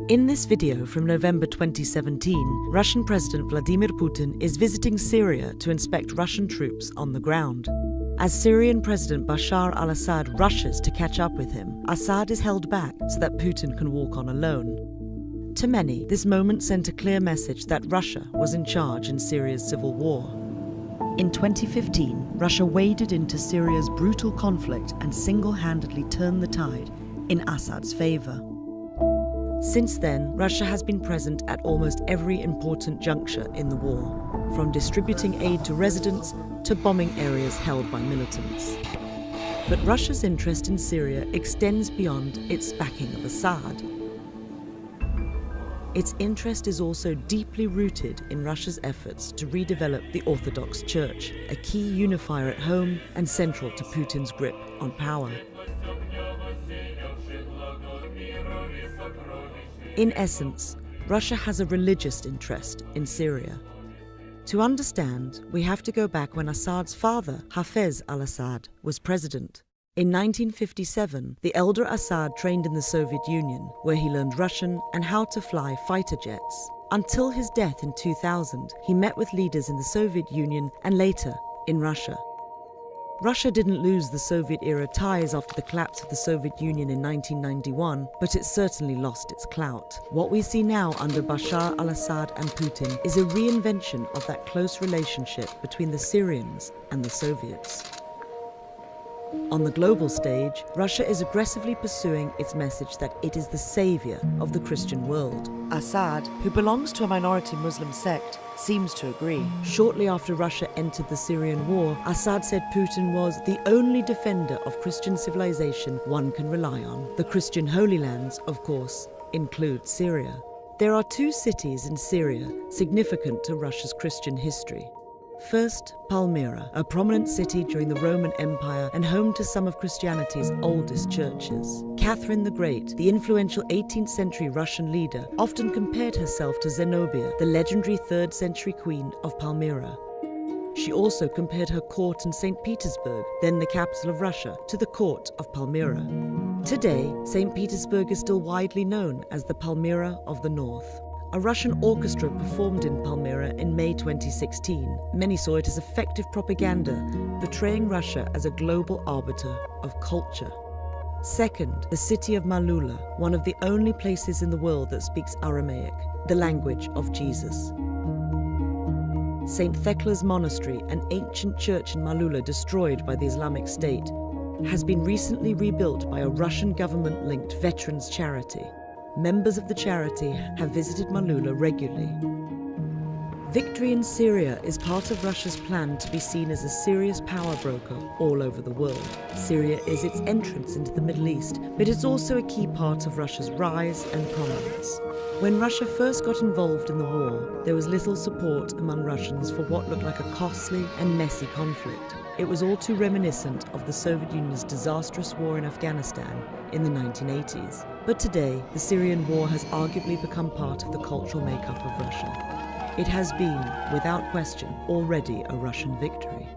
In this video from November 2017, Russian President Vladimir Putin is visiting Syria to inspect Russian troops on the ground. As Syrian President Bashar al-Assad rushes to catch up with him, Assad is held back so that Putin can walk on alone. To many, this moment sent a clear message that Russia was in charge in Syria's civil war. In 2015, Russia waded into Syria's brutal conflict and single-handedly turned the tide in Assad's favor. Since then, Russia has been present at almost every important juncture in the war, from distributing aid to residents to bombing areas held by militants. But Russia's interest in Syria extends beyond its backing of Assad. Its interest is also deeply rooted in Russia's efforts to redevelop the Orthodox Church, a key unifier at home and central to Putin's grip on power. In essence, Russia has a religious interest in Syria. To understand, we have to go back when Assad's father, Hafez al-Assad, was president. In 1957, the elder Assad trained in the Soviet Union, where he learned Russian and how to fly fighter jets. Until his death in 2000, he met with leaders in the Soviet Union and later in Russia. Russia didn't lose the Soviet-era ties after the collapse of the Soviet Union in 1991, but it certainly lost its clout. What we see now under Bashar al-Assad and Putin is a reinvention of that close relationship between the Syrians and the Soviets. On the global stage, Russia is aggressively pursuing its message that it is the savior of the Christian world. Assad, who belongs to a minority Muslim sect, seems to agree. Shortly after Russia entered the Syrian war, Assad said Putin was the only defender of Christian civilization one can rely on. The Christian Holy Lands, of course, include Syria. There are two cities in Syria significant to Russia's Christian history. First, Palmyra, a prominent city during the Roman Empire and home to some of Christianity's oldest churches. Catherine the Great, the influential 18th century Russian leader, often compared herself to Zenobia, the legendary 3rd century queen of Palmyra. She also compared her court in St. Petersburg, then the capital of Russia, to the court of Palmyra. Today, St. Petersburg is still widely known as the Palmyra of the North. A Russian orchestra performed in Palmyra in May 2016. Many saw it as effective propaganda, portraying Russia as a global arbiter of culture. Second, the city of Malula, one of the only places in the world that speaks Aramaic, the language of Jesus. St. Thekla's monastery, an ancient church in Malula destroyed by the Islamic State, has been recently rebuilt by a Russian government-linked veterans charity. Members of the charity have visited Malula regularly. Victory in Syria is part of Russia's plan to be seen as a serious power broker all over the world. Syria is its entrance into the Middle East, but it's also a key part of Russia's rise and prominence. When Russia first got involved in the war, there was little support among Russians for what looked like a costly and messy conflict. It was all too reminiscent of the Soviet Union's disastrous war in Afghanistan in the 1980s. But today, the Syrian war has arguably become part of the cultural makeup of Russia. It has been, without question, already a Russian victory.